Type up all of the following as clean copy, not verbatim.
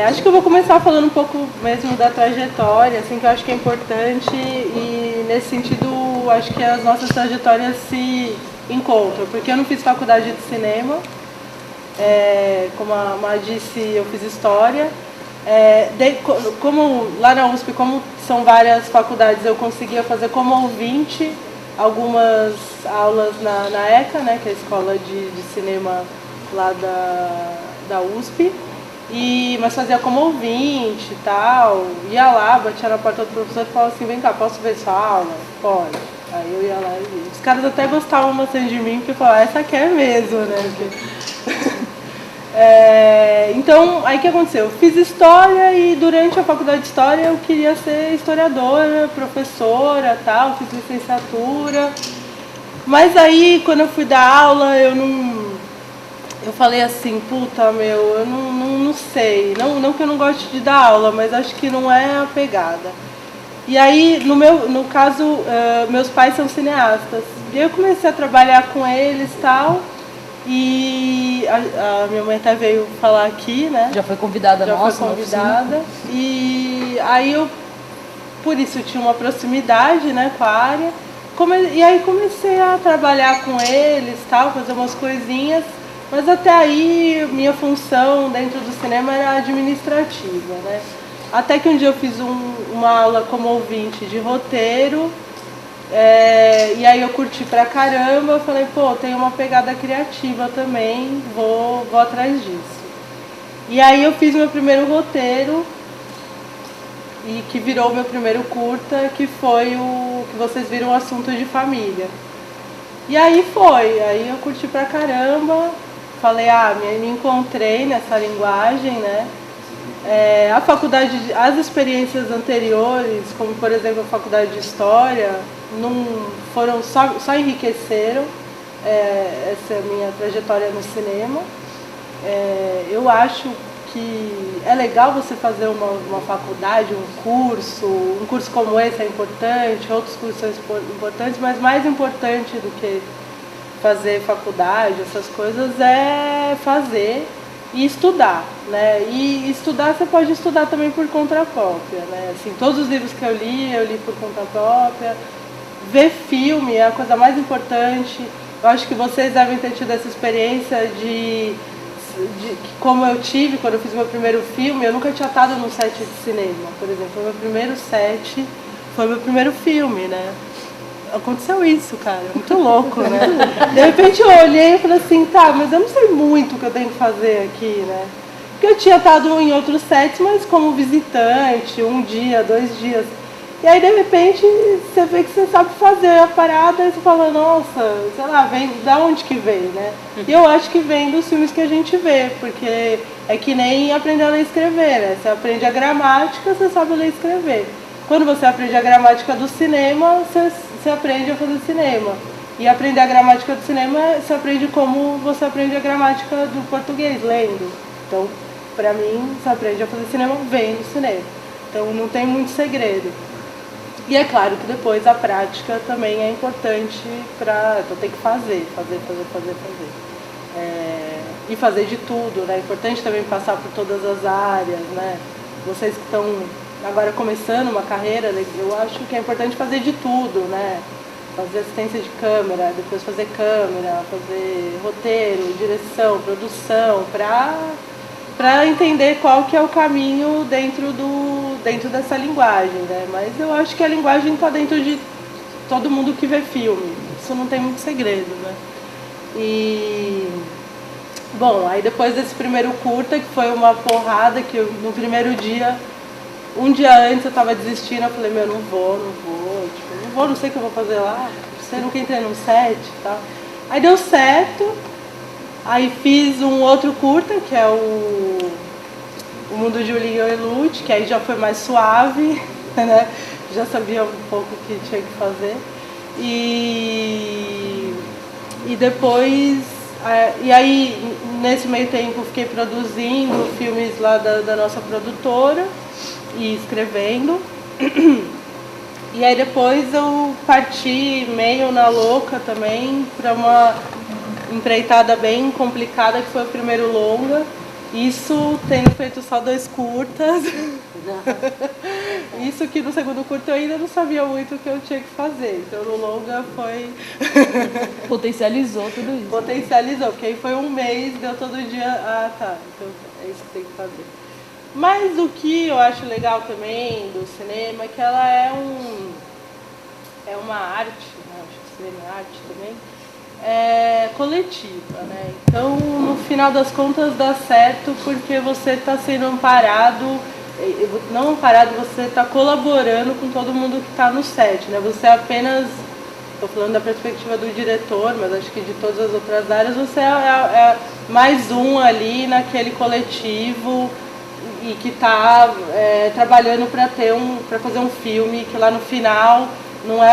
Acho que eu vou começar falando um pouco mesmo da trajetória, assim, que eu acho que é importante e nesse sentido acho que as nossas trajetórias se encontram, porque eu não fiz faculdade de cinema, como a Má disse, eu fiz história. Como lá na USP, como são várias faculdades, eu conseguia fazer como ouvinte algumas aulas na ECA, né, que é a Escola de Cinema lá da USP. Mas fazia como ouvinte e tal, ia lá, batia na porta do professor e falava assim, vem cá, posso ver sua aula? Pode. Aí eu ia lá e via. Os caras até gostavam bastante de mim, porque falavam, essa quer mesmo, né? Então, aí o que aconteceu? Eu fiz história e durante a faculdade de história eu queria ser historiadora, professora e tal, fiz licenciatura. Mas aí, quando eu fui dar aula, eu falei assim, puta, eu não sei. Não que eu não goste de dar aula, mas acho que não é a pegada. E aí, no caso, meus pais são cineastas. E eu comecei a trabalhar com eles e tal. E a minha mãe até veio falar aqui, né? Já foi convidada nossa. Já foi convidada. E aí por isso eu tinha uma proximidade, né, com a área. E aí comecei a trabalhar com eles, tal, fazer umas coisinhas. Mas até aí, minha função dentro do cinema era administrativa, né? Até que um dia eu fiz uma aula como ouvinte de roteiro, e aí eu curti pra caramba, eu falei, pô, tem uma pegada criativa também, vou atrás disso. E aí eu fiz meu primeiro roteiro, e que virou meu primeiro curta, que foi o que vocês viram, o Assunto de Família. E aí aí eu curti pra caramba. Falei, me encontrei nessa linguagem, né? A faculdade, as experiências anteriores, como por exemplo a faculdade de História, não foram só enriqueceram essa minha trajetória no cinema. Eu acho que é legal você fazer uma faculdade, um curso como esse é importante, outros cursos são importantes, mas mais importante do que fazer faculdade, essas coisas, é fazer e estudar, né? E estudar, você pode estudar também por conta própria, né? Assim, todos os livros que eu li por conta própria. Ver filme é a coisa mais importante. Eu acho que vocês devem ter tido essa experiência de como eu tive quando eu fiz meu primeiro filme. Eu nunca tinha estado num set de cinema, por exemplo. Foi meu primeiro set, foi meu primeiro filme, né? Aconteceu isso, cara, muito louco, né? De repente eu olhei e falei assim, tá, mas eu não sei muito o que eu tenho que fazer aqui, né? Porque eu tinha estado em outros sets, mas como visitante, 1 dia, 2 dias. E aí, de repente, você vê que você sabe fazer a parada e você fala, nossa, sei lá, vem, da onde que vem, né? E eu acho que vem dos filmes que a gente vê, porque é que nem aprender a ler e escrever, né? Você aprende a gramática, você sabe ler e escrever. Quando você aprende a gramática do cinema, você aprende a fazer cinema. E aprender a gramática do cinema, você aprende como você aprende a gramática do português, lendo. Então, pra mim, você aprende a fazer cinema vendo cinema. Então, não tem muito segredo. E é claro que depois a prática também é importante então tem que fazer. E fazer de tudo, né? É importante também passar por todas as áreas, né? Vocês que estão agora começando uma carreira, eu acho que é importante fazer de tudo, né? Fazer assistência de câmera, depois fazer câmera, fazer roteiro, direção, produção, para entender qual que é o caminho dentro dessa linguagem, né? Mas eu acho que a linguagem está dentro de todo mundo que vê filme. Isso não tem muito segredo, né? Bom, aí depois desse primeiro curta, que foi uma porrada, que no primeiro dia, um dia antes eu estava desistindo, eu falei, não vou, não sei o que eu vou fazer lá, você nunca entrei num set e tal. Aí deu certo, aí fiz um outro curta, que é o Mundo de Ulinho e Lute, que aí já foi mais suave, né? Já sabia um pouco o que tinha que fazer. E depois, e aí nesse meio tempo fiquei produzindo filmes lá da nossa produtora e escrevendo. E aí depois eu parti meio na louca também para uma empreitada bem complicada, que foi o primeiro longa, Isso tendo feito só 2 curtas. Isso que no segundo curta eu ainda não sabia muito o que eu tinha que fazer. Então no longa foi... Potencializou tudo isso. Potencializou, porque aí foi 1 mês, deu todo dia... Ah, tá, então é isso que tem que fazer. Mas o que eu acho legal também do cinema é que ela é uma arte, né? Acho que cinema é arte também, coletiva, né? Então, no final das contas, dá certo porque você está sendo amparado, não amparado, você está colaborando com todo mundo que está no set, né? Você é apenas, estou falando da perspectiva do diretor, mas acho que de todas as outras áreas, você é mais um ali naquele coletivo e que está trabalhando para fazer um filme que lá no final não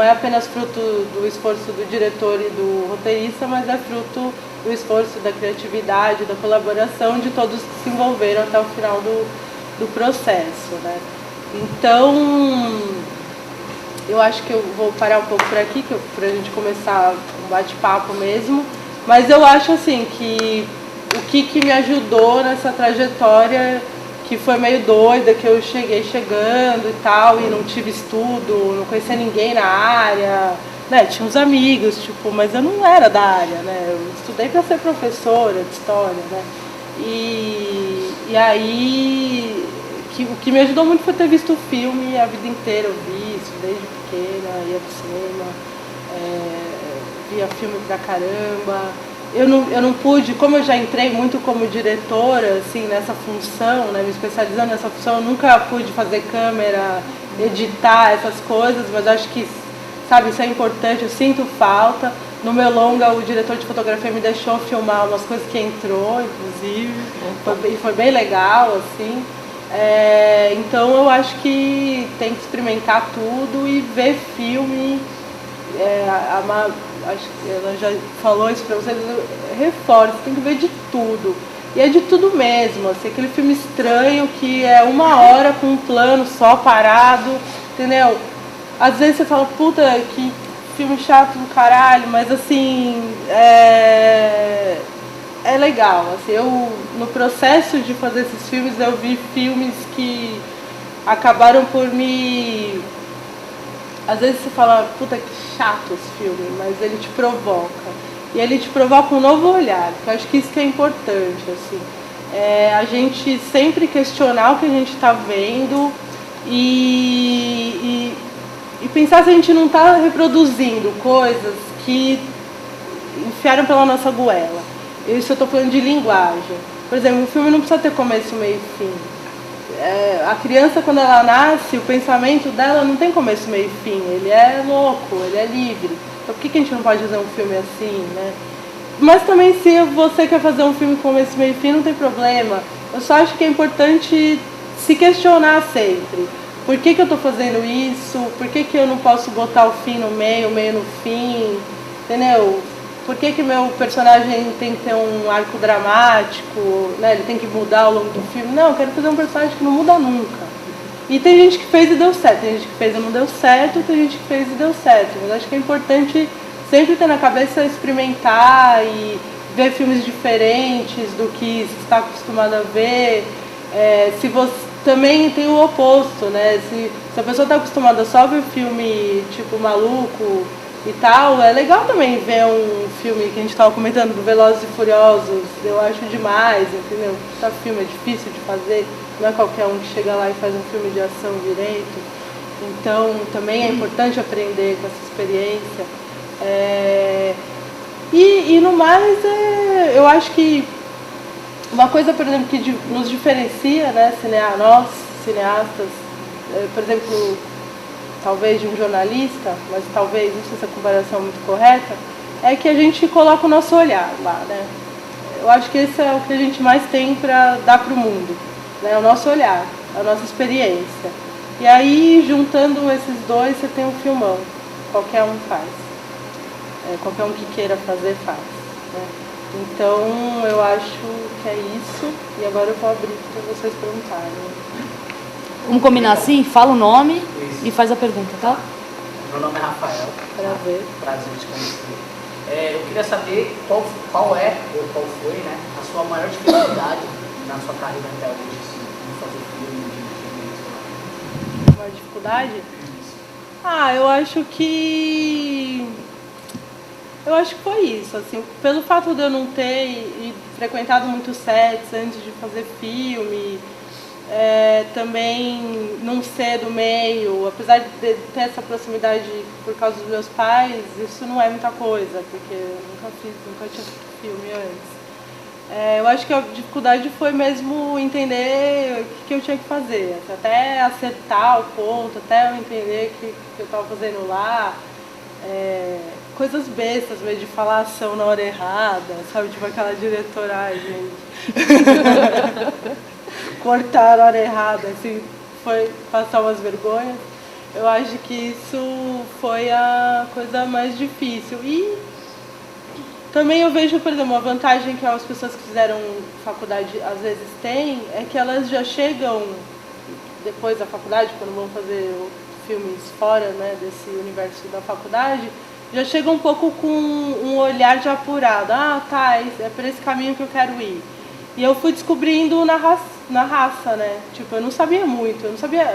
é apenas fruto do esforço do diretor e do roteirista, mas é fruto do esforço, da criatividade, da colaboração de todos que se envolveram até o final do processo, né? Então, eu acho que eu vou parar um pouco por aqui, para a gente começar um bate-papo mesmo, mas eu acho assim que o que me ajudou nessa trajetória, que foi meio doida, que eu cheguei chegando e tal, e não tive estudo, não conhecia ninguém na área, né? Tinha uns amigos, tipo, mas eu não era da área, né? Eu estudei para ser professora de história, né? E aí, o que me ajudou muito foi ter visto o filme a vida inteira, eu vi isso desde pequena, ia pro cinema, via filme pra caramba. Eu não pude, como eu já entrei muito como diretora, assim, nessa função, né, me especializando nessa função, eu nunca pude fazer câmera, editar essas coisas, mas acho que, sabe, isso é importante, eu sinto falta. No meu longa, o diretor de fotografia me deixou filmar umas coisas que entrou, inclusive, foi bem legal, assim. Então eu acho que tem que experimentar tudo e ver filme. Acho que ela já falou isso pra vocês, reforço, tem que ver de tudo. E é de tudo mesmo, assim, aquele filme estranho que é 1 hora com um plano só parado, entendeu? Às vezes você fala, puta, que filme chato do caralho, mas assim, é legal. Assim, no processo de fazer esses filmes, eu vi filmes que acabaram por me... Às vezes você fala, puta, que chato esse filme, mas ele te provoca. E ele te provoca um novo olhar, que eu acho que isso que é importante, assim. A gente sempre questionar o que a gente está vendo e pensar se a gente não está reproduzindo coisas que enfiaram pela nossa goela. Isso eu estou falando de linguagem. Por exemplo, o filme não precisa ter começo, meio e fim. A criança, quando ela nasce, o pensamento dela não tem começo, meio e fim. Ele é louco, ele é livre. Então por que a gente não pode fazer um filme assim, né? Mas também, se você quer fazer um filme com começo, meio e fim, não tem problema. Eu só acho que é importante se questionar sempre. Por que eu estou fazendo isso? Por que eu não posso botar o fim no meio, o meio no fim? Entendeu? Por que meu personagem tem que ter um arco dramático, né? Ele tem que mudar ao longo do filme? Não, eu quero fazer um personagem que não muda nunca. E tem gente que fez e deu certo, tem gente que fez e não deu certo, tem gente que fez e deu certo. Mas acho que é importante sempre ter na cabeça experimentar e ver filmes diferentes do que você está acostumado a ver. Se você também tem o oposto, né? Se a pessoa está acostumada só a ver filme tipo maluco e tal, é legal também ver um filme que a gente estava comentando, do Velozes e Furiosos, eu acho demais, entendeu? Esse filme é difícil de fazer, não é qualquer um que chega lá e faz um filme de ação direito, então também é importante aprender com essa experiência. E no mais, eu acho que uma coisa, por exemplo, que nos diferencia, né, nós, cineastas, por exemplo, talvez de um jornalista, mas talvez, não sei se a comparação é muito correta, é que a gente coloca o nosso olhar lá, né? Eu acho que esse é o que a gente mais tem para dar para o mundo, né? O nosso olhar, a nossa experiência. E aí, juntando esses dois, você tem um filmão, qualquer um faz. Qualquer um que queira fazer, faz, né? Então, eu acho que é isso, e agora eu vou abrir para vocês perguntarem. Vamos combinar assim? Fala o nome e faz a pergunta, tá? Meu nome é Rafael. Prazer. Prazer de conhecer. Eu queria saber qual é ou qual foi, né, a sua maior dificuldade na sua carreira até hoje, assim, em fazer filme, de Uma dificuldade? Eu acho que... Eu acho que foi isso, assim, pelo fato de eu não ter frequentado muitos sets antes de fazer filme, também não ser do meio, apesar de ter essa proximidade por causa dos meus pais, isso não é muita coisa, porque eu nunca tinha feito filme antes. Eu acho que a dificuldade foi mesmo entender o que eu tinha que fazer, até acertar o ponto, até eu entender o que eu estava fazendo lá. Coisas bestas, mesmo de falar ação na hora errada, sabe? Tipo aquela diretora, gente. Cortar na hora errada, assim, foi passar umas vergonhas. Eu acho que isso foi a coisa mais difícil. E também eu vejo, por exemplo, a vantagem que as pessoas que fizeram faculdade às vezes têm é que elas já chegam depois da faculdade, quando vão fazer filmes fora, né, desse universo da faculdade, já chega um pouco com um olhar já apurado. É por esse caminho que eu quero ir. E eu fui descobrindo na raça, né? Tipo, eu não sabia muito, eu não sabia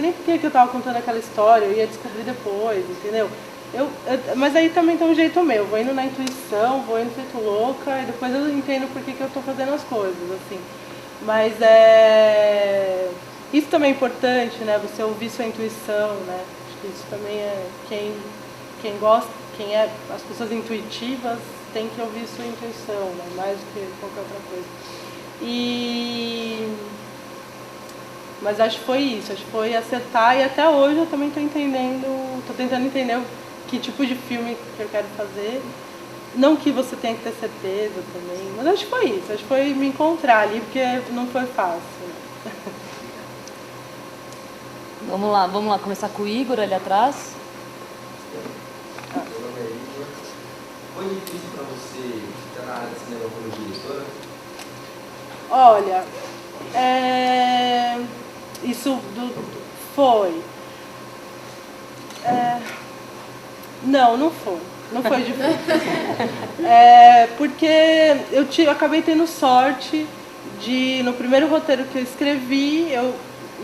nem por que eu tava contando aquela história, eu ia descobrir depois, entendeu? Mas aí também tem um jeito meu, vou indo na intuição, vou indo feito louca, e depois eu entendo por que eu tô fazendo as coisas, assim. Mas isso também é importante, né? Você ouvir sua intuição, né? Acho que isso também é quem gosta, as pessoas intuitivas tem que ouvir sua intuição, né? Mais do que qualquer outra coisa. Mas acho que foi isso, acho que foi acertar, e até hoje eu também tô tentando entender que tipo de filme que eu quero fazer. Não que você tenha que ter certeza também, mas acho que foi isso, acho que foi me encontrar ali, porque não foi fácil. Né? Vamos lá, começar com o Igor ali atrás. Meu nome é Igor. Foi difícil para você estar na área de cinema como diretora? Olha, isso foi. Não foi. Não foi difícil. Porque eu acabei tendo sorte no primeiro roteiro que eu escrevi, eu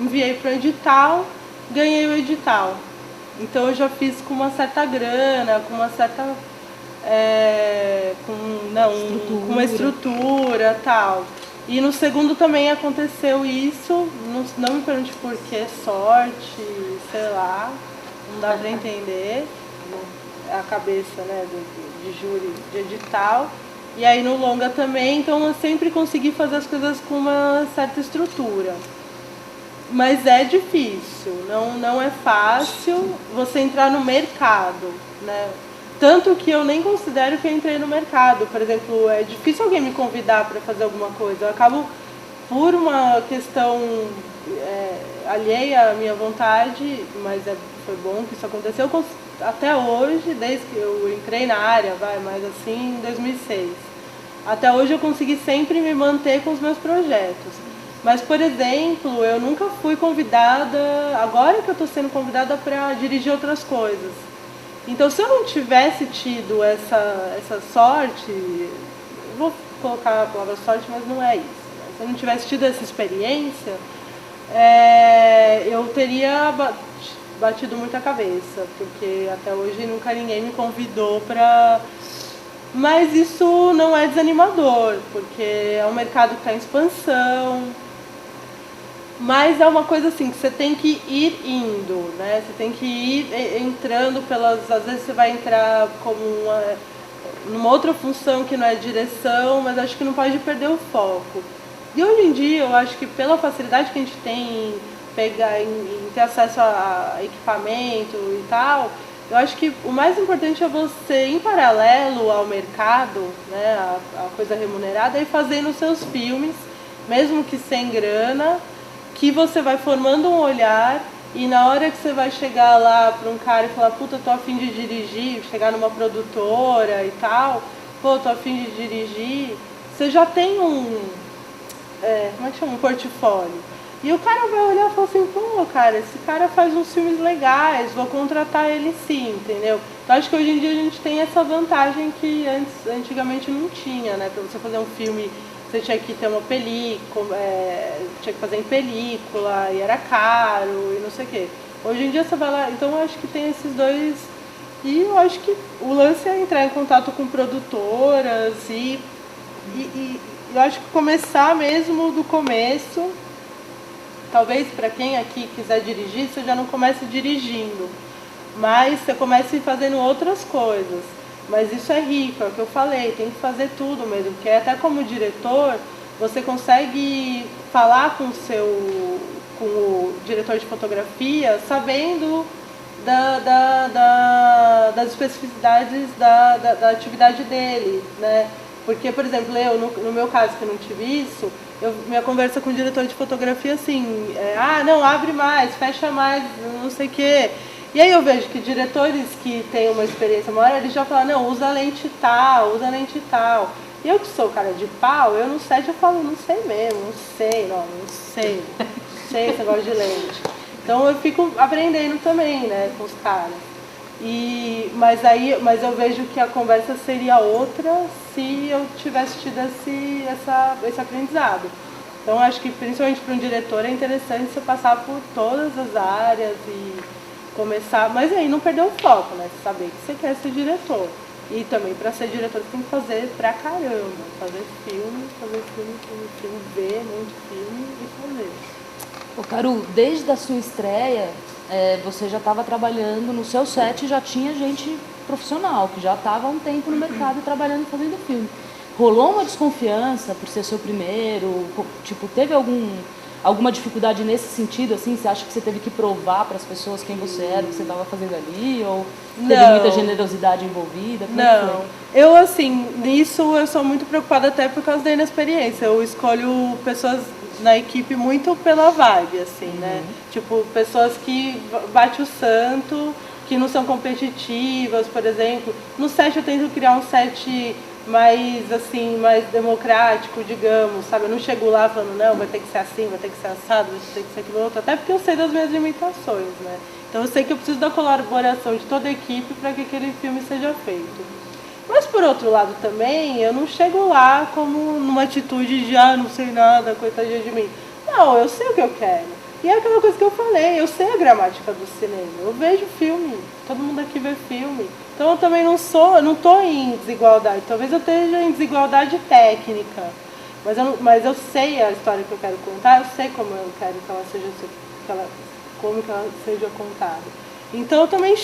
enviei para o edital, ganhei o edital. Então eu já fiz com uma certa grana, com uma certa... com uma estrutura e tal. E no segundo também aconteceu isso, não me pergunte por que, sorte, sei lá, não dá pra entender, a cabeça, né, de júri, de edital. E aí no longa também, então eu sempre consegui fazer as coisas com uma certa estrutura. Mas é difícil, não é fácil você entrar no mercado, né? Tanto que eu nem considero que eu entrei no mercado. Por exemplo, é difícil alguém me convidar para fazer alguma coisa. Eu acabo, por uma questão alheia à minha vontade, mas foi bom que isso aconteceu, até hoje, desde que eu entrei na área, mas assim, em 2006. Até hoje eu consegui sempre me manter com os meus projetos. Mas, por exemplo, eu nunca fui convidada, agora que eu estou sendo convidada para dirigir outras coisas. Então, se eu não tivesse tido essa sorte, vou colocar a palavra sorte, mas não é isso. Né? Se eu não tivesse tido essa experiência, eu teria batido muita cabeça, porque até hoje nunca ninguém me convidou para... Mas isso não é desanimador, porque é um mercado que está em expansão. Mas é uma coisa assim, que você tem que ir indo, né? Você tem que ir entrando às vezes você vai entrar como numa outra função que não é direção, mas acho que não pode perder o foco. E hoje em dia, eu acho que pela facilidade que a gente tem em ter acesso a equipamento e tal, eu acho que o mais importante é você, em paralelo ao mercado, né, a coisa remunerada, ir fazendo os seus filmes, mesmo que sem grana, que você vai formando um olhar, e na hora que você vai chegar lá para um cara e falar, puta, tô a fim de dirigir, chegar numa produtora e tal, pô, tô a fim de dirigir, você já tem como é que chama? Um portfólio. E o cara vai olhar e falar assim, pô, cara, esse cara faz uns filmes legais, vou contratar ele sim, entendeu? Então acho que hoje em dia a gente tem essa vantagem que antigamente não tinha, né? Pra você fazer um filme você tinha que ter uma película, tinha que fazer em película, e era caro, e não sei o quê. Hoje em dia você vai lá, então eu acho que tem esses dois, e eu acho que o lance é entrar em contato com produtoras, e eu acho que começar mesmo do começo. Talvez para quem aqui quiser dirigir, você já não comece dirigindo, mas você comece fazendo outras coisas. Mas isso é rico, é o que eu falei, tem que fazer tudo mesmo, porque até como diretor, você consegue falar com o diretor de fotografia, sabendo das especificidades da atividade dele, né? Porque, por exemplo, eu, no meu caso, que eu não tive isso, minha conversa com o diretor de fotografia assim, não, abre mais, fecha mais, não sei o quê. E aí eu vejo que diretores que têm uma experiência maior, eles já falam, não, usa lente tal, usa lente tal. E eu que sou cara de pau, eu no set eu falo, não sei mesmo, não sei esse negócio de lente. Então eu fico aprendendo também, né, com os caras. Mas eu vejo que a conversa seria outra se eu tivesse tido esse aprendizado. Então acho que principalmente para um diretor é interessante você passar por todas as áreas e começar, mas aí não perder o foco, né? Saber que você quer ser diretor. E também para ser diretor você tem que fazer pra caramba, fazer filme, ver muito filme e fazer. Ô, Caru, desde a sua estreia, você já estava trabalhando no seu set e já tinha gente profissional, que já estava há um tempo no mercado trabalhando, fazendo filme. Rolou uma desconfiança por ser seu primeiro? Tipo, teve alguma dificuldade nesse sentido, assim? Você acha que você teve que provar para as pessoas quem você era, o que você estava fazendo ali? Ou teve muita generosidade envolvida? Não. Eu, assim, nisso eu sou muito preocupada até por causa da inexperiência. Eu escolho pessoas na equipe muito pela vibe, assim, né? Tipo, pessoas que bate o santo, que não são competitivas, por exemplo. No set eu tento criar um set mais, assim, mais democrático, digamos, sabe? Eu não chego lá falando, não, vai ter que ser assim, vai ter que ser assado, vai ter que ser aquilo outro, até porque eu sei das minhas limitações, né? Então eu sei que eu preciso da colaboração de toda a equipe para que aquele filme seja feito. Mas por outro lado também, eu não chego lá como numa atitude de, não sei nada, coitadinha de mim. Não, eu sei o que eu quero. E é aquela coisa que eu falei, eu sei a gramática do cinema, eu vejo filme, todo mundo aqui vê filme. Então eu também não estou em desigualdade, talvez eu esteja em desigualdade técnica, mas eu sei a história que eu quero contar, eu sei como eu quero que ela seja contada. Então eu também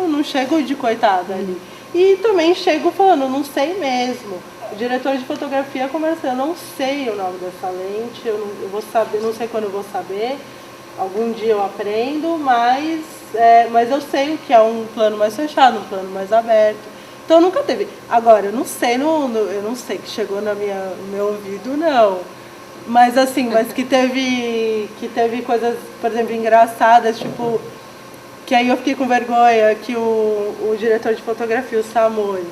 não chego de coitada ali. E também chego falando, não sei mesmo. O diretor de fotografia conversa, eu não sei o nome dessa lente, eu vou saber, não sei quando eu vou saber, algum dia eu aprendo, mas eu sei o que é um plano mais fechado, um plano mais aberto. Então nunca teve. Agora, eu não sei que chegou no meu ouvido, não. Mas assim, que teve coisas, por exemplo, engraçadas, tipo, que aí eu fiquei com vergonha, que o diretor de fotografia, o Samori,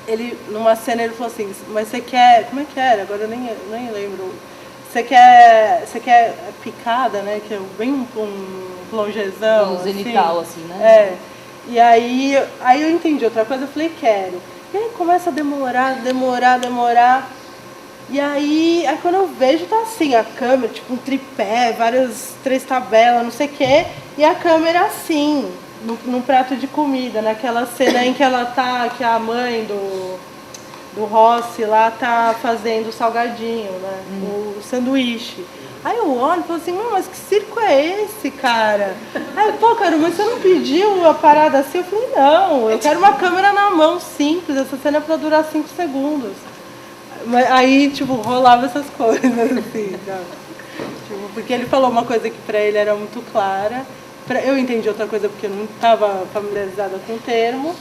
ele, numa cena, ele falou assim, mas você quer, como é que era? Agora eu nem lembro. Você quer picada, né? Que é bem um plongezão. Um zenital, assim, né? É. E aí eu entendi outra coisa, eu falei, quero. E aí começa a demorar. E aí quando eu vejo, tá assim, a câmera, tipo um tripé, três tabelas, não sei o quê, e a câmera assim, num prato de comida, naquela cena em que que a mãe do Rossi lá tá fazendo o salgadinho, né? O sanduíche. Aí eu olho e falo assim, mas que circo é esse, cara? Aí, cara, mas você não pediu a parada assim? Eu falei, não, eu quero uma câmera na mão, simples, essa cena é pra durar 5 segundos. Aí, tipo, rolava essas coisas, assim, sabe? Tipo, porque ele falou uma coisa que pra ele era muito clara, eu entendi outra coisa porque eu não estava familiarizada com o termo,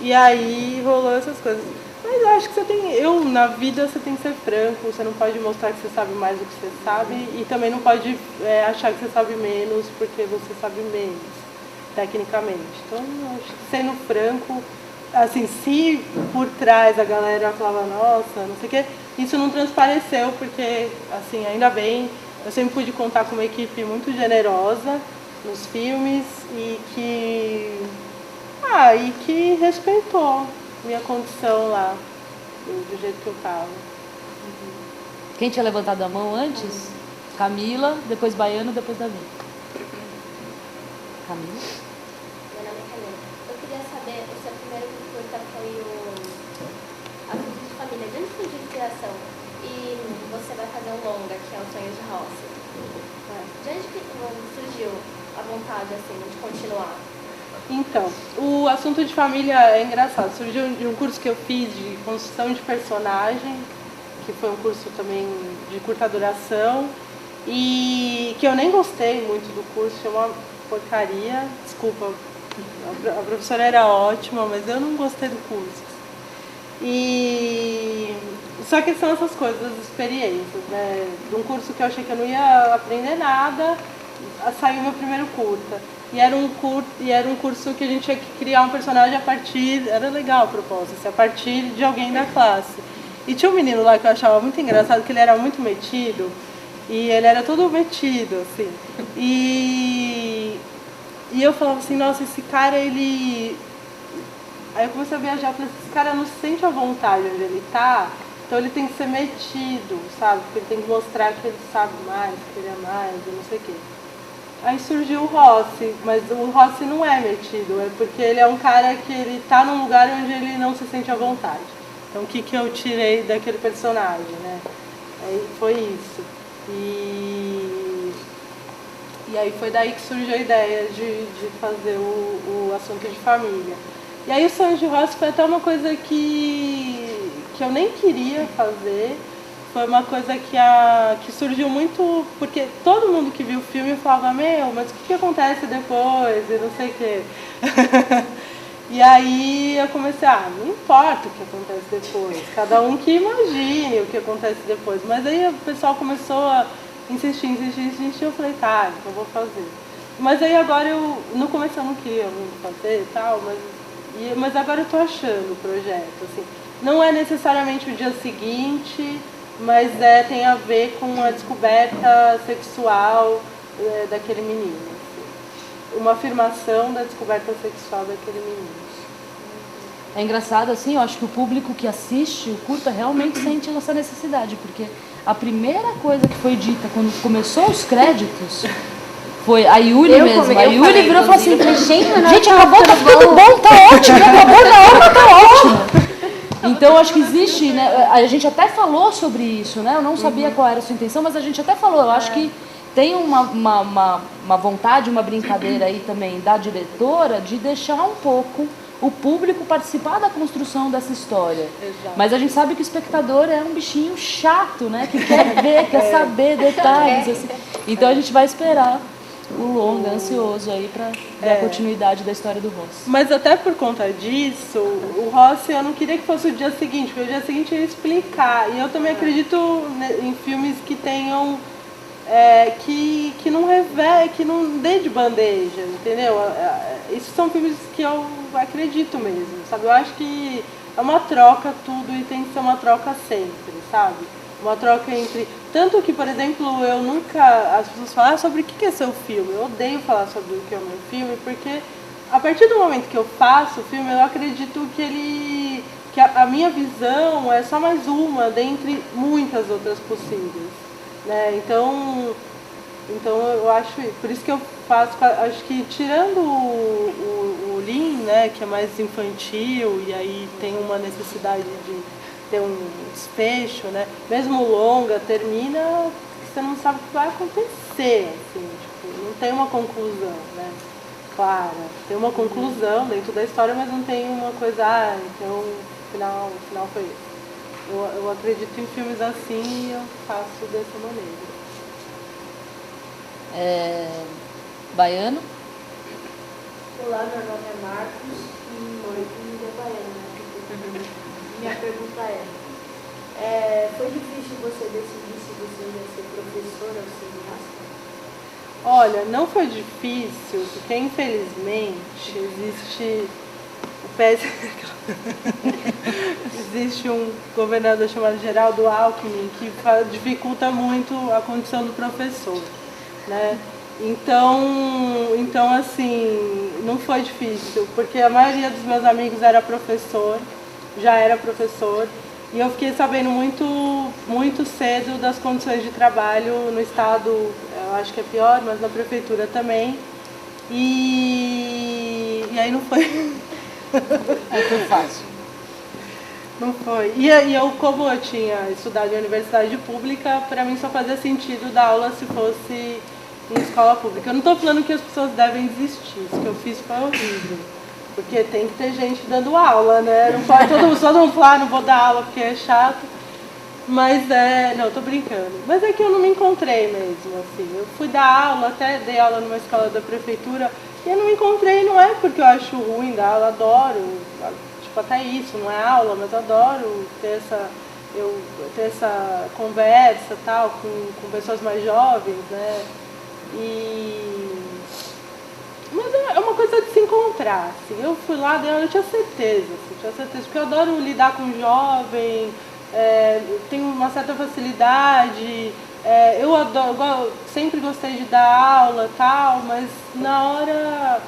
e aí rolou essas coisas. Mas eu acho que na vida você tem que ser franco, você não pode mostrar que você sabe mais do que você sabe, e também não pode achar que você sabe menos porque você sabe menos, tecnicamente. Então, eu acho que sendo franco, assim, se por trás a galera falava, nossa, não sei o quê, isso não transpareceu, porque, assim, ainda bem, eu sempre pude contar com uma equipe muito generosa nos filmes e que respeitou minha condição lá, do jeito que eu estava. Quem tinha levantado a mão antes? Camila, depois Baiano, depois Davi. Camila? Meu nome é Camila. Eu queria saber, o seu primeiro curta foi o Assuntos de Família. De onde surgiu a inspiração? E você vai fazer um longa, que é o Sonhos de Rossi. De onde que surgiu a vontade, assim, de continuar? Então, o Assunto de Família é engraçado. Surgiu de um curso que eu fiz de construção de personagem, que foi um curso também de curta duração, e que eu nem gostei muito do curso, foi uma porcaria. Desculpa, a professora era ótima, mas eu não gostei do curso. E só que são essas coisas, as experiências, né? De um curso que eu achei que eu não ia aprender nada, saiu meu primeiro curta. E era um curso que a gente tinha que criar um personagem a partir, era legal a proposta, assim, a partir de alguém da classe. E tinha um menino lá que eu achava muito engraçado, que ele era muito metido, e ele era todo metido, assim. E eu falava assim, nossa, esse cara, ele... Aí eu comecei a viajar, eu falei, esse cara não se sente à vontade onde ele tá, então ele tem que ser metido, sabe? Porque ele tem que mostrar que ele sabe mais, que ele é mais, e não sei o quê. Aí surgiu o Rossi, mas o Rossi não é metido, é porque ele é um cara que ele tá num lugar onde ele não se sente à vontade. Então o que eu tirei daquele personagem, né? Aí foi isso. E aí foi daí que surgiu a ideia de fazer o Assunto de Família. E aí o Sonhos de Rossi foi até uma coisa que eu nem queria fazer. Foi uma coisa que surgiu muito, porque todo mundo que viu o filme falava, mas o que acontece depois? E não sei o quê. E aí eu comecei, não importa o que acontece depois, cada um que imagine o que acontece depois. Mas aí o pessoal começou a insistir, e eu falei, então eu vou fazer. Mas aí agora no começo eu não queria muito fazer e tal, mas agora eu tô achando o projeto, assim. Não é necessariamente o dia seguinte, mas tem a ver com a descoberta sexual daquele menino. Assim. Uma afirmação da descoberta sexual daquele menino. É engraçado, assim, eu acho que o público que assiste o curta realmente sente essa necessidade, porque a primeira coisa que foi dita quando começou os créditos foi a Yuli mesmo. A Yuli virou e falou assim, gente, acabou, tá ficando bom, tá ótimo, acabou na hora, tá ótimo. Então, acho que existe, né? A gente até falou sobre isso, né? Eu não sabia qual era a sua intenção, mas a gente até falou. Eu acho que tem uma vontade, uma brincadeira aí também da diretora de deixar um pouco o público participar da construção dessa história. Exato. Mas a gente sabe que o espectador é um bichinho chato, né? Que quer ver, quer saber detalhes. Assim. Então, a gente vai esperar o longa, ansioso aí para dar a continuidade da história do Rossi. Mas até por conta disso, o Rossi eu não queria que fosse o dia seguinte, porque o dia seguinte ia explicar. E eu também acredito em filmes que tenham que não revele, que não dê de bandeja, entendeu? Esses são filmes que eu acredito mesmo, sabe? Eu acho que é uma troca tudo e tem que ser uma troca sempre, sabe? Uma troca entre... Tanto que, por exemplo, eu nunca... As pessoas falam sobre o que é seu filme. Eu odeio falar sobre o que é o meu filme, porque a partir do momento que eu faço o filme, eu acredito que a minha visão é só mais uma dentre muitas outras possíveis, né? Então eu acho isso. Por isso que eu faço... Acho que tirando o Lean, né, que é mais infantil, e aí tem uma necessidade de ter um desfecho, né? Mesmo o longa termina, você não sabe o que vai acontecer, assim, tipo, não tem uma conclusão, né? Clara, tem uma conclusão dentro da história, mas não tem uma coisa, então o final foi esse. Eu acredito em filmes assim e eu faço dessa maneira. Baiano? Olá, meu nome é Marcos e meu filho é baiano. Minha pergunta foi difícil você decidir se você ia ser professora ou cineasta? Olha, não foi difícil, porque infelizmente existe um governador chamado Geraldo Alckmin que dificulta muito a condição do professor, né? Então assim, não foi difícil, porque a maioria dos meus amigos já era professor, E eu fiquei sabendo muito cedo das condições de trabalho no estado, eu acho que é pior, mas na prefeitura também. E aí não foi. Foi fácil. Não foi. E eu, como eu tinha estudado em universidade pública, para mim só fazia sentido dar aula se fosse em escola pública. Eu não estou falando que as pessoas devem desistir, isso que eu fiz foi horrível. Porque tem que ter gente dando aula, né? Não pode todo mundo só não falar, não vou dar aula porque é chato. Mas não, tô brincando. Mas é que eu não me encontrei mesmo, assim. Eu fui dar aula, até dei aula numa escola da prefeitura, e eu não me encontrei, não é porque eu acho ruim dar aula, adoro. Tipo, até isso, não é aula, mas eu adoro ter essa conversa tal, com pessoas mais jovens, né? Mas é uma coisa de se encontrar, assim. Eu fui lá, eu tinha certeza, porque eu adoro lidar com jovem, tenho uma certa facilidade, eu adoro, sempre gostei de dar aula e tal, mas na hora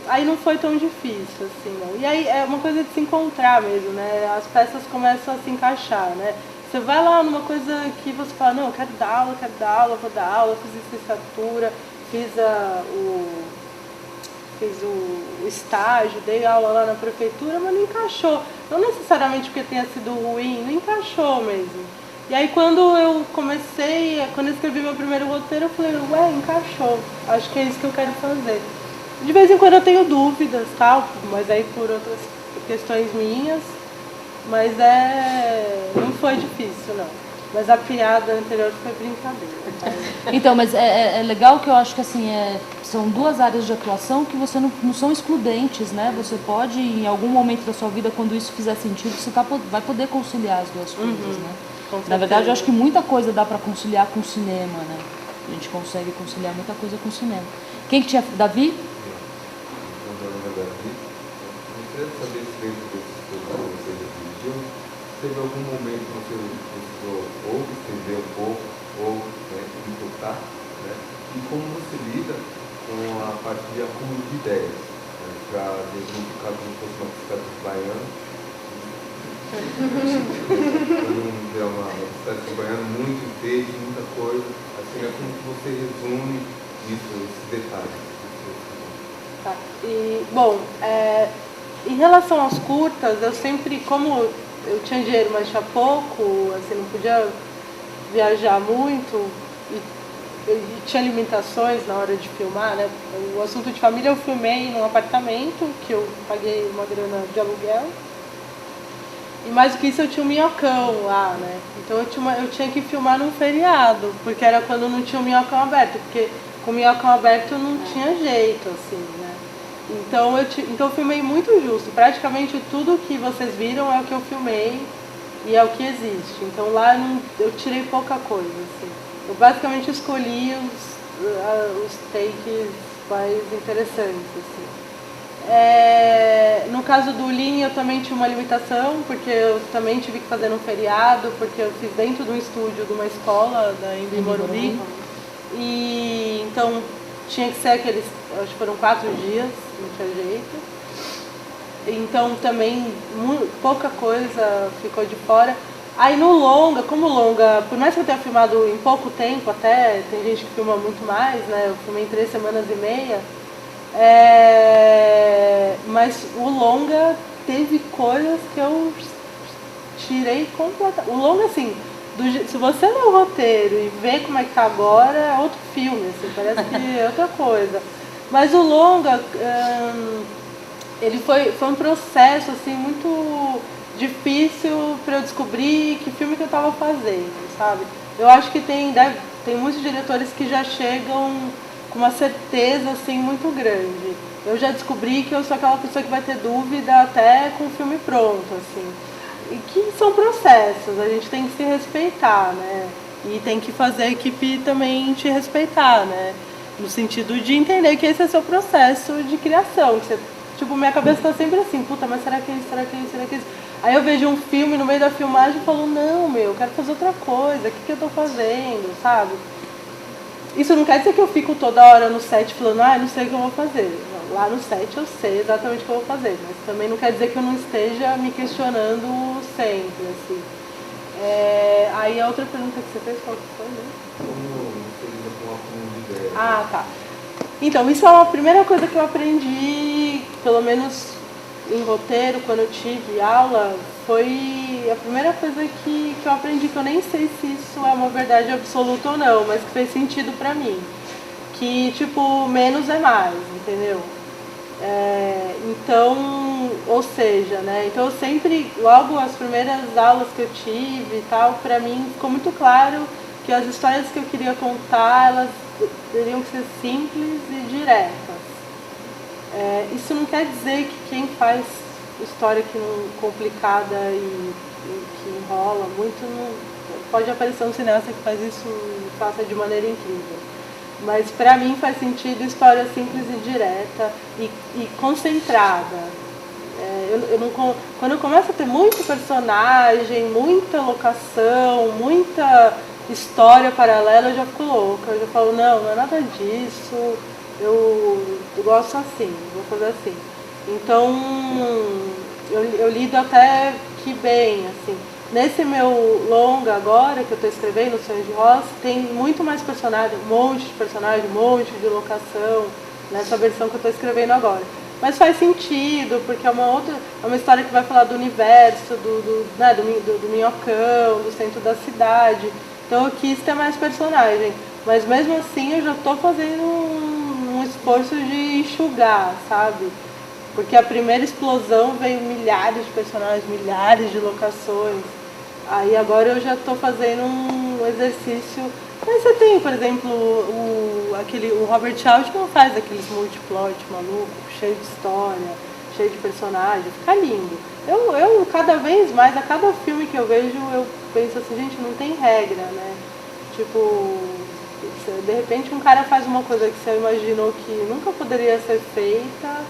aí não foi tão difícil, assim, não. E aí é uma coisa de se encontrar mesmo, né? As peças começam a se encaixar, né? Você vai lá numa coisa que você fala, não, eu quero dar aula, vou dar aula, fiz licenciatura, fiz o estágio, dei aula lá na prefeitura, mas não encaixou. Não necessariamente porque tenha sido ruim, não encaixou mesmo. E aí quando eu escrevi meu primeiro roteiro, eu falei, ué, encaixou. Acho que é isso que eu quero fazer. De vez em quando eu tenho dúvidas, tal, mas aí por outras questões minhas, mas não foi difícil, não. Mas a piada anterior foi brincadeira. Tá? Então, mas é legal que eu acho que assim, são duas áreas de atuação que você não são excludentes, né? Você pode, em algum momento da sua vida, quando isso fizer sentido, você vai poder conciliar as duas coisas, né? Na verdade, eu acho que muita coisa dá para conciliar com o cinema, né? A gente consegue conciliar muita coisa com o cinema. Quem que tinha... Davi? Eu queria saber se dentro desses programas que você já dirigiu, teve algum momento que você precisou ou estender um pouco, ou encurtar, né? E como você lida com a parte de acúmulo de ideias, né? Para exemplificar como se fosse uma bicicleta baiana. Quando virar uma bicicleta baiana, muito enfeite, muita coisa, assim, é como que você resume isso, esses detalhes. Tá. Bom, em relação aos curtas, eu sempre, como eu tinha dinheiro, mas tinha pouco, assim, não podia viajar muito e tinha limitações na hora de filmar, né? O Assunto de Família eu filmei num apartamento que eu paguei uma grana de aluguel. E mais do que isso, eu tinha um minhocão lá, né? Então eu tinha que filmar num feriado, porque era quando não tinha o minhocão aberto, porque com o minhocão aberto não tinha jeito, assim, né? Então eu filmei muito justo. Praticamente tudo que vocês viram é o que eu filmei e é o que existe. Então lá eu tirei pouca coisa, assim. Eu basicamente escolhi os takes mais interessantes, assim. No caso do Lean, eu também tinha uma limitação, porque eu também tive que fazer num feriado, porque eu fiz dentro de um estúdio de uma escola da Embi Morumbi. E então tinha que ser aqueles, acho que foram 4 dias, não tinha jeito. Então também pouca coisa ficou de fora. Aí no longa, como longa, por mais que eu tenha filmado em pouco tempo até, tem gente que filma muito mais, né? Eu filmei em 3 semanas e meia. Mas o longa teve coisas que eu tirei completamente. O longa, assim, se você ler o roteiro e ver como é que tá agora, é outro filme, assim, parece que é outra coisa. Mas o longa, ele foi um processo, assim, muito difícil para eu descobrir que filme que eu estava fazendo, sabe? Eu acho que tem muitos diretores que já chegam com uma certeza, assim, muito grande. Eu já descobri que eu sou aquela pessoa que vai ter dúvida até com o filme pronto, assim. E que são processos, a gente tem que se respeitar, né? E tem que fazer a equipe também te respeitar, né? No sentido de entender que esse é seu processo de criação. Que você, tipo, minha cabeça tá sempre assim, puta, mas será que é isso, será que é isso, será que é isso? Aí eu vejo um filme no meio da filmagem e falo, não, eu quero fazer outra coisa, o que eu tô fazendo, sabe? Isso não quer dizer que eu fico toda hora no set falando, não sei o que eu vou fazer. Não, lá no set eu sei exatamente o que eu vou fazer, mas também não quer dizer que eu não esteja me questionando sempre, assim. Aí a outra pergunta que você fez, qual que foi, né? Como você lida com a comum de ideias? Ah, tá. Então, isso é uma primeira coisa que eu aprendi, pelo menos em roteiro, quando eu tive aula, foi a primeira coisa que eu aprendi, que eu nem sei se isso é uma verdade absoluta ou não, mas que fez sentido pra mim. Que, tipo, menos é mais, entendeu? Então, ou seja, né? Então eu sempre, logo as primeiras aulas que eu tive e tal, pra mim ficou muito claro que as histórias que eu queria contar, elas teriam que ser simples e diretas. Isso não quer dizer que quem faz história que não, complicada e que enrola muito, não, pode aparecer um cineasta que faz isso e faça de maneira incrível. Mas pra mim faz sentido história simples e direta e concentrada. Quando eu começo a ter muito personagem, muita locação, muita história paralela, eu já fico louca. Eu já falo, não é nada disso, eu gosto assim, vou fazer assim. Então eu lido até que bem, assim. Nesse meu longa agora, que eu estou escrevendo, Sonhos de Roça, tem muito mais personagem, um monte de personagem, um monte de locação, nessa versão que eu estou escrevendo agora. Mas faz sentido, porque é uma história que vai falar do universo, do minhocão, do centro da cidade. Então eu quis ter mais personagem. Mas mesmo assim eu já estou fazendo um esforço de enxugar, sabe? Porque a primeira explosão veio milhares de personagens, milhares de locações. Aí agora eu já estou fazendo um exercício. Mas você tem, por exemplo, o Robert Altman faz aqueles multiplot maluco, cheio de história, cheio de personagem, fica lindo. Eu cada vez mais, a cada filme que eu vejo, eu penso assim, gente, não tem regra, né? Tipo, de repente um cara faz uma coisa que você imaginou que nunca poderia ser feita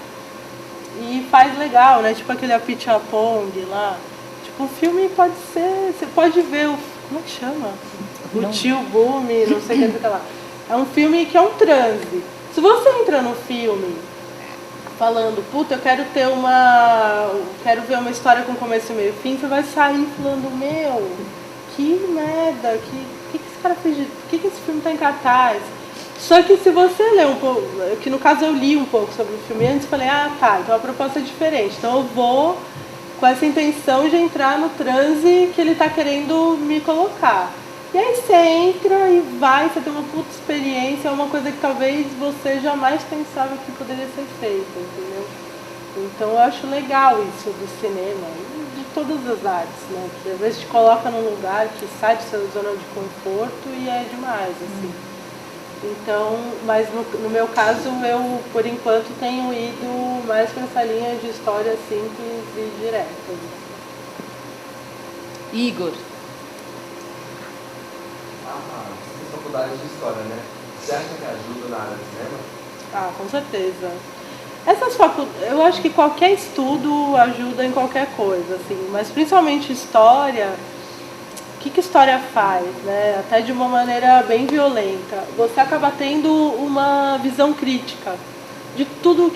e faz legal, né? Tipo aquele Apichatpong lá. Tipo, o filme pode ser... Você pode ver o... Como é que chama? O Tio Boom, não sei o que lá. É um filme que é um transe. Se você entra no filme falando, puta, eu quero ter quero ver uma história com começo, meio e fim, você vai sair falando, meu, que merda, que esse cara fez por que esse filme tá em cartaz? Só que se você ler um pouco, que no caso eu li um pouco sobre o filme antes, falei, tá, então a proposta é diferente. Então eu vou com essa intenção de entrar no transe que ele tá querendo me colocar. E aí você entra e vai, você tem uma puta experiência, é uma coisa que talvez você jamais pensava que poderia ser feita, entendeu? Então eu acho legal isso do cinema, de todas as artes, né? Que às vezes te coloca num lugar que sai de sua zona de conforto e é demais, assim. Então, mas no meu caso, eu, por enquanto, tenho ido mais para essa linha de histórias simples e diretas. Igor. Você tem faculdade de história, né? Você acha que ajuda na área de cinema? Com certeza. Eu acho que qualquer estudo ajuda em qualquer coisa, assim, mas principalmente história. O que história faz, né? Até de uma maneira bem violenta. Você acaba tendo uma visão crítica de tudo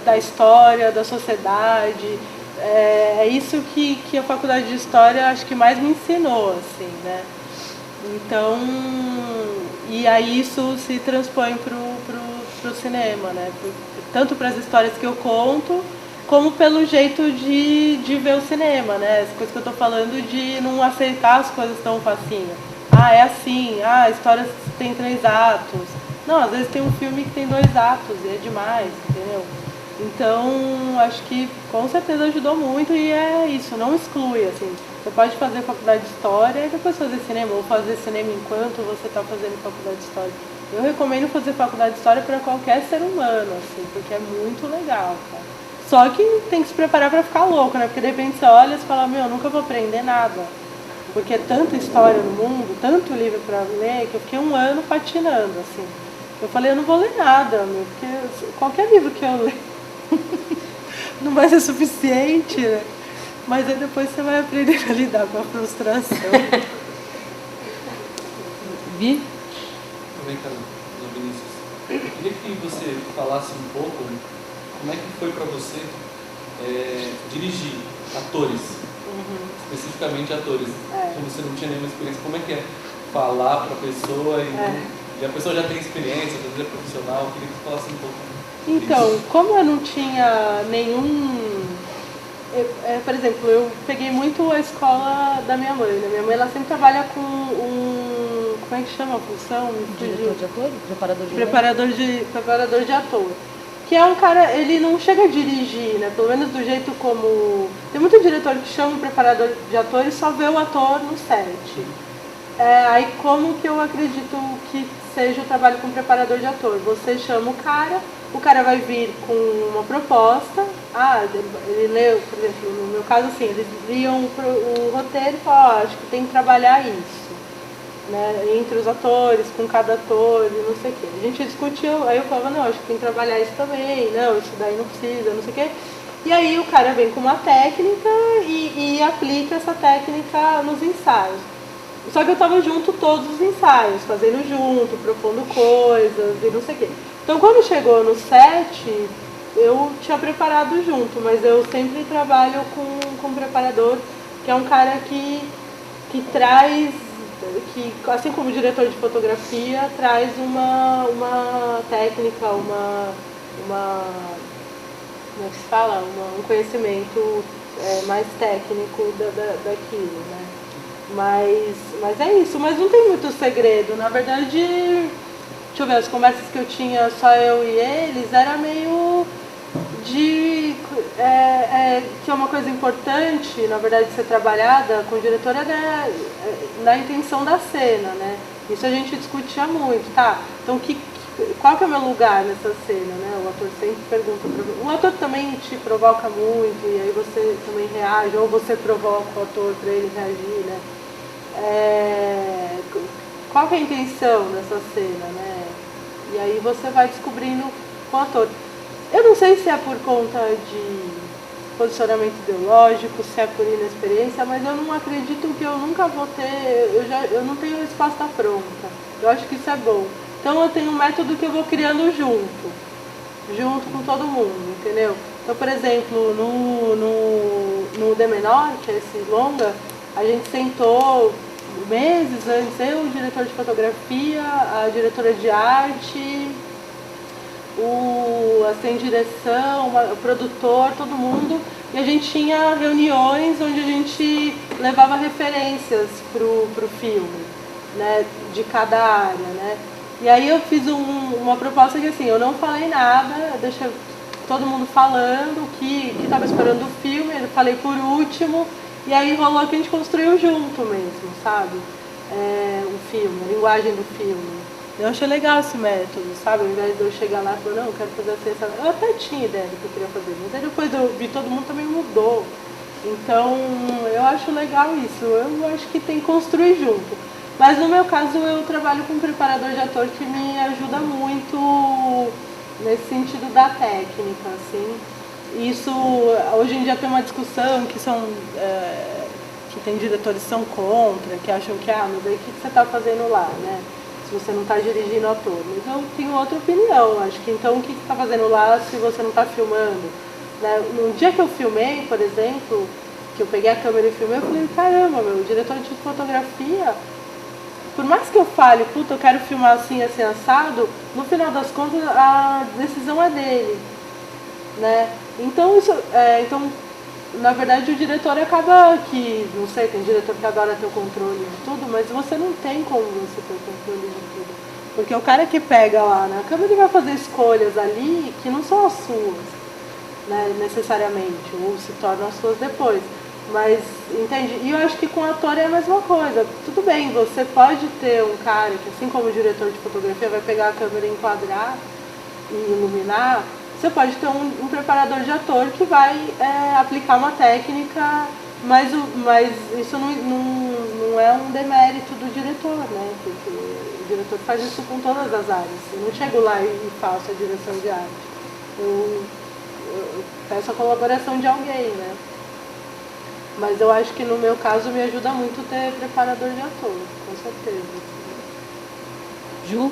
da história, da sociedade. É isso que a faculdade de história acho que mais me ensinou, assim, né? Então, e aí isso se transpõe pro cinema, né? Tanto para as histórias que eu conto, como pelo jeito de ver o cinema, né? Essa coisa que eu tô falando de não aceitar as coisas tão facinho. É assim, a história tem 3 atos. Não, às vezes tem um filme que tem 2 atos e é demais, entendeu? Então, acho que com certeza ajudou muito e é isso, não exclui, assim. Você pode fazer faculdade de história e depois fazer cinema, ou fazer cinema enquanto você está fazendo faculdade de história. Eu recomendo fazer faculdade de história para qualquer ser humano, assim, porque é muito legal, cara. Só que tem que se preparar para ficar louco, né? Porque de repente você olha e fala, eu nunca vou aprender nada. Porque é tanta história no mundo, tanto livro para ler, que eu fiquei 1 ano patinando, assim. Eu falei, eu não vou ler nada, porque qualquer livro que eu ler não vai ser suficiente, né? Mas aí depois você vai aprender a lidar com a frustração. Vi? Também, cara, Vinícius. Eu queria que você falasse um pouco como é que foi para você dirigir atores, especificamente atores, como você não tinha nenhuma experiência, como é que é falar para a pessoa e a pessoa já tem experiência, às vezes é profissional, eu queria que você falasse um pouco. Então, como eu não tinha nenhum... por exemplo, eu peguei muito a escola da minha mãe, né? Minha mãe, ela sempre trabalha com como é que chama a função? Diretor de ator? Preparador de ator. Que é um cara, ele não chega a dirigir, né? Pelo menos do jeito como... Tem muito diretor que chama o preparador de ator e só vê o ator no set. Aí como que eu acredito que seja o trabalho com preparador de ator? Você chama o cara vai vir com uma proposta, ele leu, por exemplo, no meu caso assim, eles liam o roteiro e falaram, acho que tem que trabalhar isso, né, entre os atores, com cada ator e não sei o quê. A gente discutiu, aí eu falava, não, acho que tem que trabalhar isso também, não, isso daí não precisa, não sei o quê. E aí o cara vem com uma técnica e aplica essa técnica nos ensaios. Só que eu estava junto todos os ensaios, fazendo junto, propondo coisas e não sei o quê. Então quando chegou no set, eu tinha preparado junto, mas eu sempre trabalho com um preparador, que é um cara que traz, que assim como o diretor de fotografia, traz uma técnica, como é que se fala? Um conhecimento mais técnico daquilo, né? Mas é isso, mas não tem muito segredo. Na verdade, deixa eu ver, as conversas que eu tinha só eu e eles, era meio de que é uma coisa importante, na verdade, de ser trabalhada com o diretor na intenção da cena, né? Isso a gente discutia muito, tá? Então, qual que é o meu lugar nessa cena, né? O ator sempre pergunta o ator também te provoca muito e aí você também reage, ou você provoca o ator para ele reagir, né? Qual que é a intenção dessa cena, né? E aí você vai descobrindo com o ator. Eu não sei se é por conta de posicionamento ideológico, se é por inexperiência, mas eu não acredito que eu nunca vou ter, eu não tenho resposta pronta. Eu acho que isso é bom. Então eu tenho um método que eu vou criando junto com todo mundo, entendeu? Então, por exemplo, no D menor, que é esse longa, a gente sentou meses antes, eu, o diretor de fotografia, a diretora de arte, o assistente de direção, o produtor, todo mundo, e a gente tinha reuniões onde a gente levava referências pro filme, né, de cada área, né? E aí eu fiz uma proposta que assim, eu não falei nada, eu deixei todo mundo falando o que estava esperando o filme, eu falei por último, e aí rolou que a gente construiu junto mesmo, sabe? O filme, a linguagem do filme. Eu achei legal esse método, sabe? Ao invés de eu chegar lá e falar, não, eu quero fazer assim, sabe? Eu até tinha ideia do que eu queria fazer, mas aí depois eu vi todo mundo também mudou. Então, eu acho legal isso, eu acho que tem que construir junto. Mas no meu caso, eu trabalho com um preparador de ator que me ajuda muito nesse sentido da técnica, assim. Isso, hoje em dia tem uma discussão que que tem diretores que são contra, que acham que, mas aí o que você está fazendo lá, né? Se você não está dirigindo ator. Mas eu tenho outra opinião, acho que então o que você está fazendo lá se você não está filmando? Né? No dia que eu filmei, por exemplo, que eu peguei a câmera e filmei, eu falei, caramba, o diretor de fotografia, por mais que eu fale, puta, eu quero filmar assim, assim, assado, no final das contas a decisão é dele, né? Então, então, na verdade, o diretor acaba que, não sei, tem diretor que adora ter o controle de tudo, mas você não tem como você ter o controle de tudo. Porque o cara que pega lá na câmera, ele vai fazer escolhas ali que não são as suas, né, necessariamente, ou se tornam as suas depois. Mas, entende? E eu acho que com o ator é a mesma coisa. Tudo bem, você pode ter um cara que, assim como o diretor de fotografia, vai pegar a câmera e enquadrar e iluminar. Você pode ter um preparador de ator que vai aplicar uma técnica, mas isso não é um demérito do diretor, né? Porque o diretor faz isso com todas as áreas. Eu não chego lá e faço a direção de arte. Eu peço a colaboração de alguém, né? Mas eu acho que no meu caso me ajuda muito ter preparador de ator, com certeza. Ju? Eu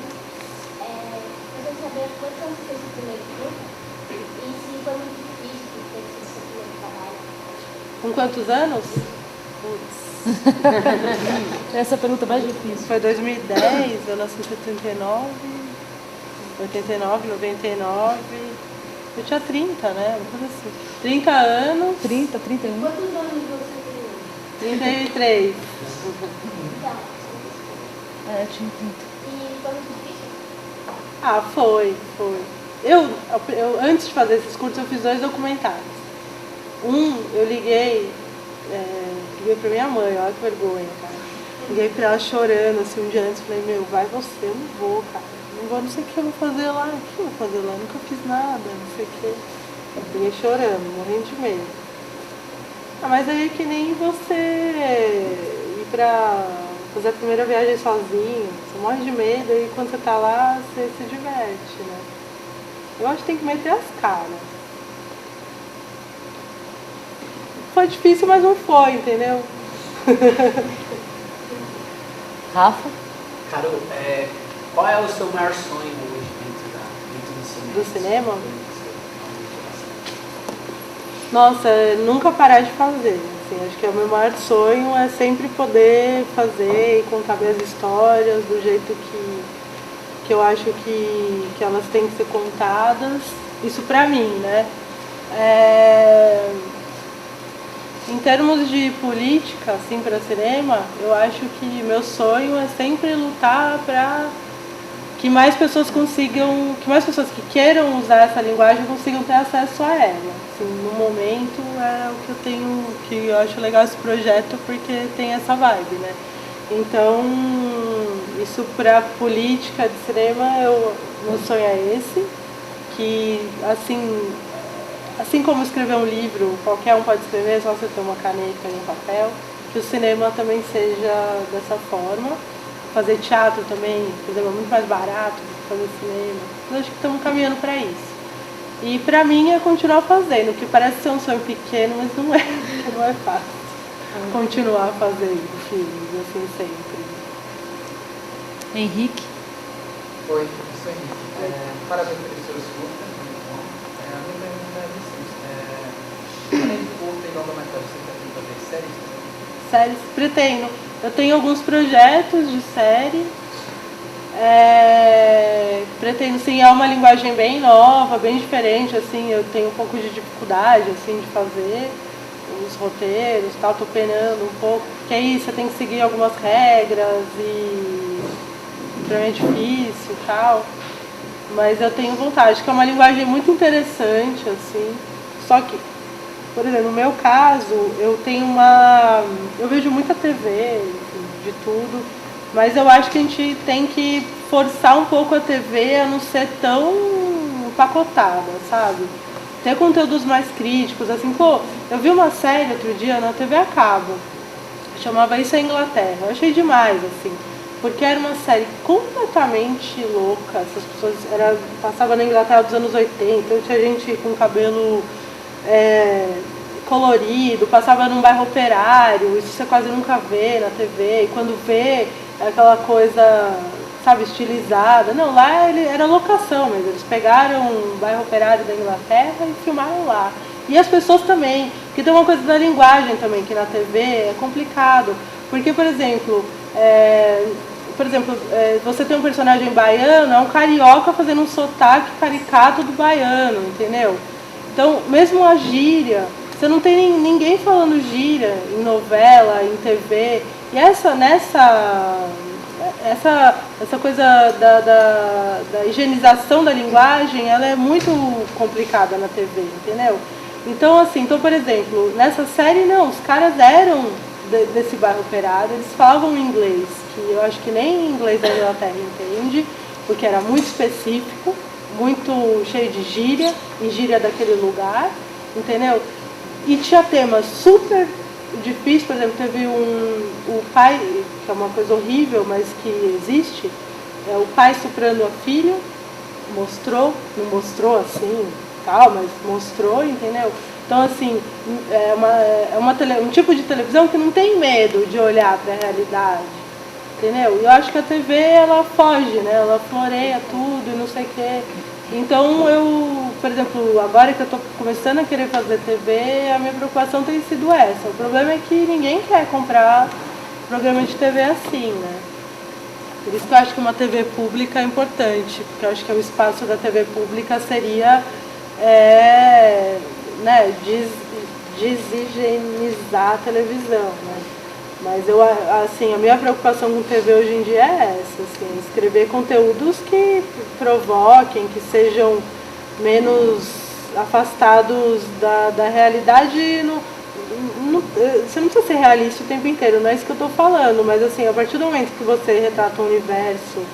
queria saber saber quantos anos fez o primeiro filme e se foi muito difícil ter esse seu primeiro trabalho. Com quantos anos? Essa pergunta é mais difícil. Foi 2010, eu nasci em 79, 89, 99. Eu tinha 30, né? Uma coisa assim. 30 anos. 30, 31. Quantos anos você tem hoje? 33. Então, É, tinha 30. e foi muito difícil? Ah, foi. Eu, antes de fazer esses cursos, eu fiz 2 documentários. Eu liguei pra minha mãe, olha que vergonha, cara. Liguei pra ela chorando, assim, um dia antes, falei, vai você, eu não vou, cara. Não sei o que eu vou fazer lá, o que eu vou fazer lá? Nunca fiz nada, não sei o que. Liguei chorando, morrendo de medo. Ah, mas aí é que nem você ir pra fazer a primeira viagem sozinho, você morre de medo e quando você tá lá, você se diverte, né? Eu acho que tem que meter as caras. Foi difícil, mas não foi, entendeu? Rafa? Carol, qual é o seu maior sonho hoje dentro do cinema? Do cinema? Nossa, nunca parar de fazer. Assim, acho que o meu maior sonho é sempre poder fazer e contar minhas histórias do jeito que eu acho que elas têm que ser contadas. Isso pra mim, né? Em termos de política, assim, para cinema, eu acho que meu sonho é sempre lutar para que mais pessoas consigam, que mais pessoas que queiram usar essa linguagem consigam ter acesso a ela. Assim, no momento é o que eu tenho, que eu acho legal esse projeto porque tem essa vibe, né? Então, isso para política de cinema, meu sonho é esse, que assim como escrever um livro, qualquer um pode escrever, é só você ter uma caneta e um papel, que o cinema também seja dessa forma. Fazer teatro também, por exemplo, é muito mais barato do que fazer cinema. Eu acho que estamos caminhando para isso. E para mim é continuar fazendo, que parece ser um sonho pequeno, mas não é fácil. Continuar fazendo filmes, assim, sempre. Henrique? Oi, eu sou Henrique. Parabéns pelos seus curtas, muito bom. A minha pergunta é assim, além de curta e longa-metragem, você pretende fazer séries também? Séries, pretendo. Eu tenho alguns projetos de série. Pretendo, sim, é uma linguagem bem nova, bem diferente, assim, eu tenho um pouco de dificuldade, assim, de fazer os roteiros, tal, tô penando um pouco, porque aí você tem que seguir algumas regras e pra mim é difícil e tal, mas eu tenho vontade, que é uma linguagem muito interessante, assim, só que, por exemplo, no meu caso, eu vejo muita TV, enfim, de tudo, mas eu acho que a gente tem que forçar um pouco a TV a não ser tão empacotada, sabe? Ter conteúdos mais críticos, assim, eu vi uma série outro dia na TV a cabo, chamava Isso é Inglaterra, eu achei demais, assim, porque era uma série completamente louca, essas pessoas, passava na Inglaterra dos anos 80, então tinha gente com cabelo colorido, passava num bairro operário, isso você quase nunca vê na TV, e quando vê, é aquela coisa, sabe, estilizada. Não, lá era locação mesmo, eles pegaram um bairro operário da Inglaterra e filmaram lá. E as pessoas também, porque tem uma coisa da linguagem também, que na TV é complicado, porque, por exemplo, você tem um personagem baiano, é um carioca fazendo um sotaque caricato do baiano, entendeu? Então, mesmo a gíria, você não tem ninguém falando gíria em novela, em TV. E essa coisa da higienização da linguagem, ela é muito complicada na TV, entendeu? Então, por exemplo, nessa série, não, os caras eram desse bairro operário, eles falavam inglês, que eu acho que nem inglês da Inglaterra entende, porque era muito específico, muito cheio de gíria, e gíria daquele lugar, entendeu? E tinha temas super difíceis, por exemplo, teve o pai, que é uma coisa horrível, mas que existe, o pai estuprando a filha, mostrou, não mostrou assim, tal, mas mostrou, entendeu? Então, assim, um tipo de televisão que não tem medo de olhar para a realidade. entendeu? E eu acho que a TV, ela foge, né? Ela floreia tudo e não sei o quê. Então eu, por exemplo, agora que eu tô começando a querer fazer TV, a minha preocupação tem sido essa. O problema é que ninguém quer comprar programa de TV assim, né? Por isso que eu acho que uma TV pública é importante, porque eu acho que o espaço da TV pública seria né, desigienizar a televisão, né? Mas eu, assim, a minha preocupação com TV hoje em dia é essa, assim, escrever conteúdos que provoquem, que sejam menos afastados da realidade. Você não precisa ser realista o tempo inteiro, não é isso que eu estou falando, mas assim, a partir do momento que você retrata um universo,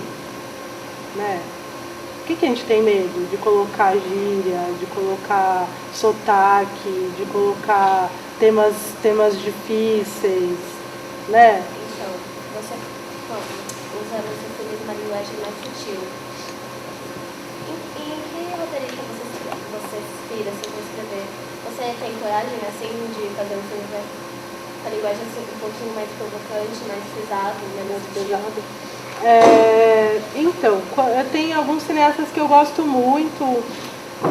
né? O que a gente tem medo? De colocar gíria, de colocar sotaque, de colocar temas difíceis, né? Então, você usa no seu filme uma linguagem mais sutil. Em que roteirista você se inspira assim, para escrever? Você tem coragem assim de fazer um filme com a linguagem assim, um pouquinho mais provocante, mais pesado, menos pesado? Então, eu tenho alguns cineastas que eu gosto muito.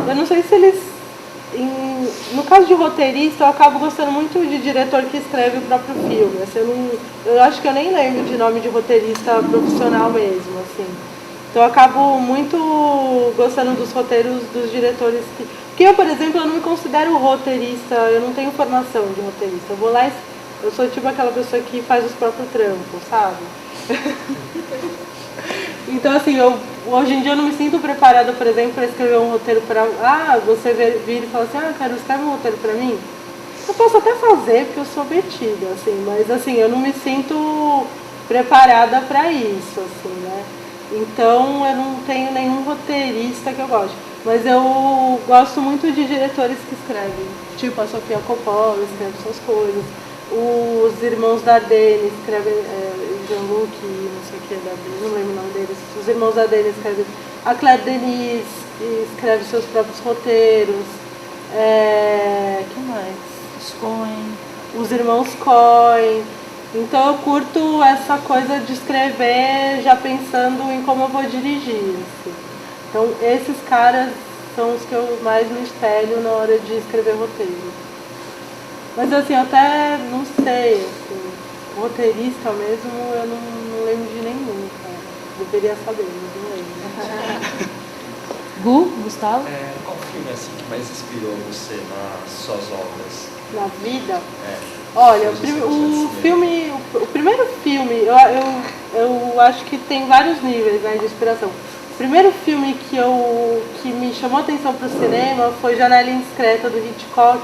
Eu não sei se eles... no caso de roteirista, eu acabo gostando muito de diretor que escreve o próprio filme. Assim, eu acho que eu nem lembro de nome de roteirista profissional mesmo, assim. Então eu acabo muito gostando dos roteiros dos diretores que... Porque eu, por exemplo, eu não me considero roteirista, eu não tenho formação de roteirista. Eu vou lá e eu sou tipo aquela pessoa que faz os próprios trampos, sabe? Então, assim, hoje em dia eu não me sinto preparada, por exemplo, para escrever um roteiro para... você vir e falar assim, cara, escreve um roteiro para mim? Eu posso até fazer, porque eu sou metida, assim, mas, assim, eu não me sinto preparada para isso, assim, né? Então, eu não tenho nenhum roteirista que eu goste. Mas eu gosto muito de diretores que escrevem. Tipo, a Sofia Coppola escreve suas coisas. Os irmãos Dardenne escrevem, Jean-Luc, não sei o que, Dardenne, não lembro o nome deles. Os irmãos Dardenne escrevem. A Claire Denis escreve seus próprios roteiros. Que mais? Coen. Os irmãos Coen. Então eu curto essa coisa de escrever já pensando em como eu vou dirigir. Assim. Então esses caras são os que eu mais me espelho na hora de escrever roteiro. Mas assim, eu até não sei, assim, roteirista mesmo eu não lembro de nenhum, cara. Deveria saber, mas não lembro. Gustavo? Qual filme assim que mais inspirou você nas suas obras? Na vida? Olha, o primeiro filme, eu acho que tem vários níveis, né, de inspiração. O primeiro filme que me chamou a atenção para o cinema foi Janela Indiscreta, do Hitchcock,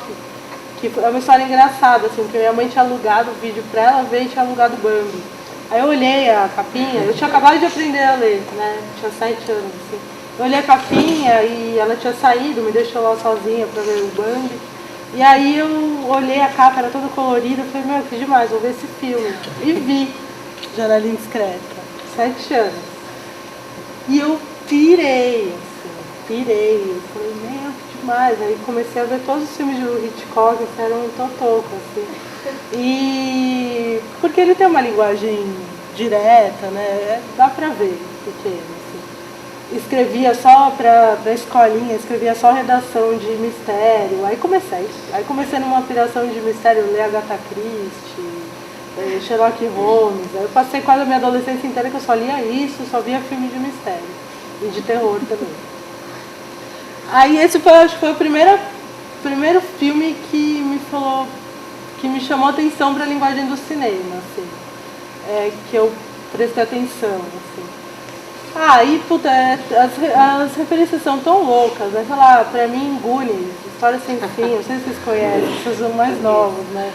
que é uma história engraçada, assim, porque minha mãe tinha alugado o vídeo para ela ver e tinha alugado Bambi. Aí eu olhei a capinha, eu tinha acabado de aprender a ler, né, tinha 7 anos, assim. Eu olhei a capinha e ela tinha saído, me deixou lá sozinha para ver o Bambi. E aí eu olhei a capa, era toda colorida, eu falei, que demais, vou ver esse filme. E vi Janela Indiscreta, 7 anos. E eu pirei. Eu falei, que demais. Aí comecei a ver todos os filmes do Hitchcock, que eram um totoco, assim. E porque ele tem uma linguagem direta, né? Dá pra ver pequeno, assim. Escrevia só pra escolinha, escrevia só redação de mistério. Aí comecei numa piração de mistério, ler Agatha Christie, Sherlock Holmes. Aí eu passei quase a minha adolescência inteira que eu só lia isso, só via filme de mistério. E de terror também. Aí esse acho que foi o primeiro filme que me chamou a atenção para a linguagem do cinema, assim. Que eu prestei atenção, assim. E puta, as referências são tão loucas, né? Sei lá, pra mim, Goonies, História Sem Fim, não sei se vocês conhecem, vocês são mais novos, né?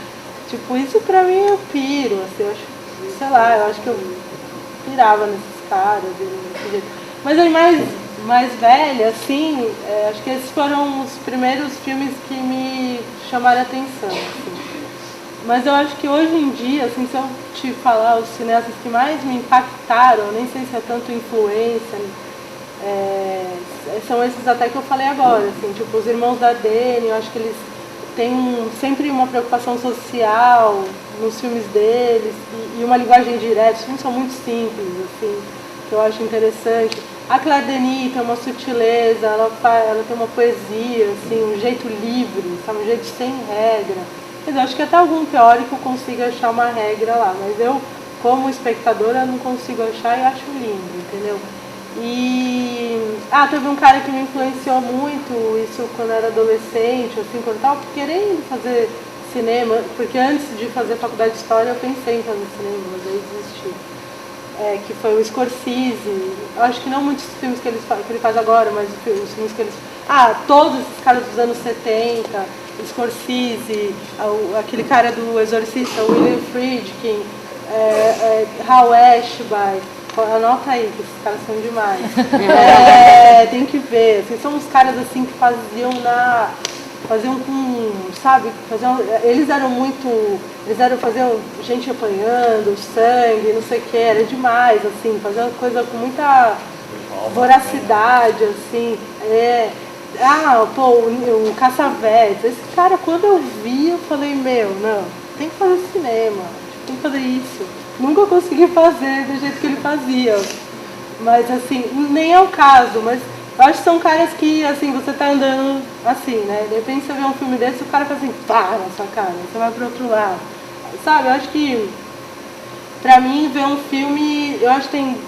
Tipo, isso pra mim eu piro, assim, eu acho que eu pirava nesses caras, desse jeito. Mas aí mais velha, assim, acho que esses foram os primeiros filmes que me chamaram a atenção, assim. Mas eu acho que hoje em dia, assim, se eu te falar os cineastas que mais me impactaram, nem sei se é tanto influência, são esses até que eu falei agora, assim, tipo os irmãos Dardenne, eu acho que eles tem sempre uma preocupação social nos filmes deles e uma linguagem direta. Os filmes são muito simples, assim, que eu acho interessante. A Claire Denis tem uma sutileza, ela tem uma poesia, assim, um jeito livre, sabe? Um jeito sem regra. Quer dizer, acho que até algum teórico consiga achar uma regra lá, mas eu, como espectadora, não consigo achar e acho lindo, entendeu? E teve um cara que me influenciou muito, isso quando eu era adolescente, assim, quando eu estava querendo fazer cinema, porque antes de fazer faculdade de História eu pensei em fazer cinema, mas aí desisti. Que foi o Scorsese. Eu acho que não muitos filmes que ele faz agora, mas os filmes que eles... todos esses caras dos anos 70, Scorsese, aquele cara do Exorcista, William Friedkin, Hal Ashby. Anota aí, que esses caras são demais. Tem que ver. Assim, são os caras assim que faziam com, sabe? Faziam gente apanhando, sangue, não sei o que, era demais, assim, faziam coisa com muita voracidade, assim. O Cassavetes, esse cara, quando eu vi, eu falei, não, tem que fazer cinema, tem que fazer isso. Nunca consegui fazer do jeito que ele fazia, mas assim, nem é o caso, mas eu acho que são caras que, assim, você tá andando assim, né, de repente você vê um filme desse, o cara faz assim, pá, na sua cara, você vai pro outro lado, sabe? Eu acho que, pra mim, ver um filme, eu acho que tem,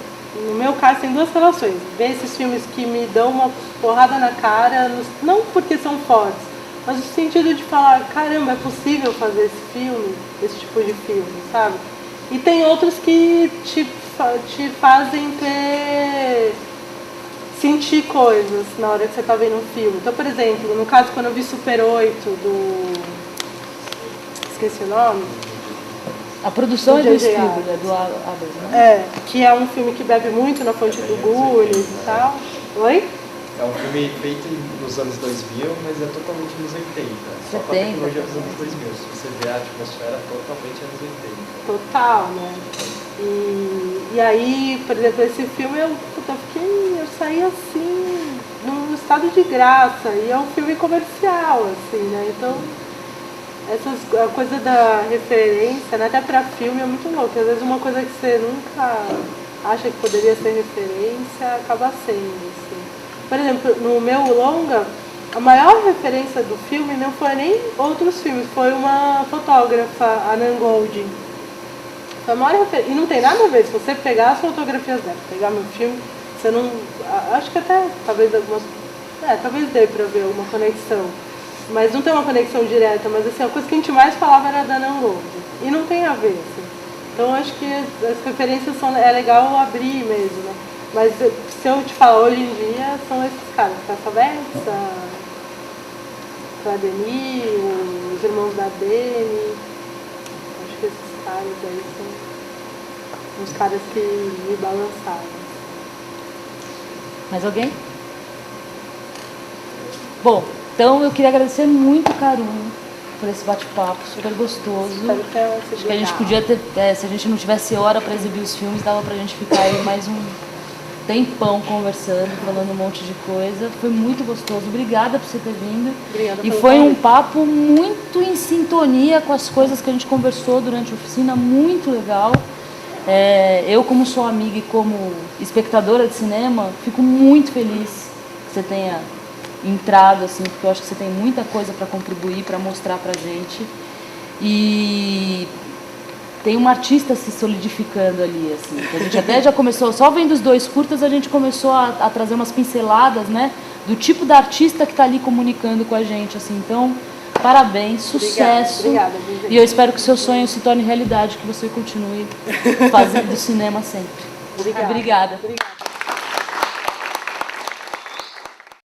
no meu caso, tem duas relações. Ver esses filmes que me dão uma porrada na cara, não porque são fortes, mas no sentido de falar, caramba, é possível fazer esse filme, esse tipo de filme, sabe? E tem outros que te fazem sentir coisas na hora que você está vendo um filme. Então, por exemplo, no caso, quando eu vi Super 8, esqueci o nome. A produção é do Spielberg, do Abrams, né? Que é um filme que bebe muito na fonte do Gullis e tal. Oi? É um filme feito nos anos 2000, mas é totalmente nos 80. Só com a tecnologia dos anos 2000. Se você vê a atmosfera, totalmente anos 80. Total, né? E aí, por exemplo, esse filme eu saí assim, num estado de graça. E é um filme comercial, assim, né? Então, a coisa da referência, né? Até pra filme é muito louco. Às vezes uma coisa que você nunca acha que poderia ser referência, acaba sendo, assim. Por exemplo, no meu longa, a maior referência do filme não foi nem outros filmes, foi uma fotógrafa, a Nan Goldin. Foi a maior referência. E não tem nada a ver, se você pegar as fotografias dela, pegar meu filme, você não... Acho que até, talvez talvez dê pra ver uma conexão. Mas não tem uma conexão direta, mas assim, a coisa que a gente mais falava era da Nan Goldin. E não tem a ver, assim. Então acho que as referências é legal abrir mesmo, né? Mas se eu te falar hoje em dia, são esses caras, Cassavetes, a Claire Denis, os irmãos da Deni. Acho que esses caras aí são os caras que me balançaram. Mais alguém? Bom, então eu queria agradecer muito, Caru, por esse bate-papo super gostoso. Acho que a gente podia ter, se a gente não tivesse hora para exibir os filmes, dava pra gente ficar aí mais um tempão conversando, falando um monte de coisa. Foi muito gostoso. Obrigada por você ter vindo. Obrigada. E foi um papo muito em sintonia com as coisas que a gente conversou durante a oficina, muito legal. Eu, como sua amiga e como espectadora de cinema, fico muito feliz que você tenha entrado, assim, porque eu acho que você tem muita coisa para contribuir, para mostrar pra gente. E tem uma artista se solidificando ali, assim, que a gente até já começou, só vendo os dois curtas, a gente começou a trazer umas pinceladas, né, do tipo da artista que está ali comunicando com a gente, assim. Então, parabéns, sucesso. Obrigada. E eu espero que o seu sonho se torne realidade, que você continue fazendo cinema sempre. Obrigada. Obrigada.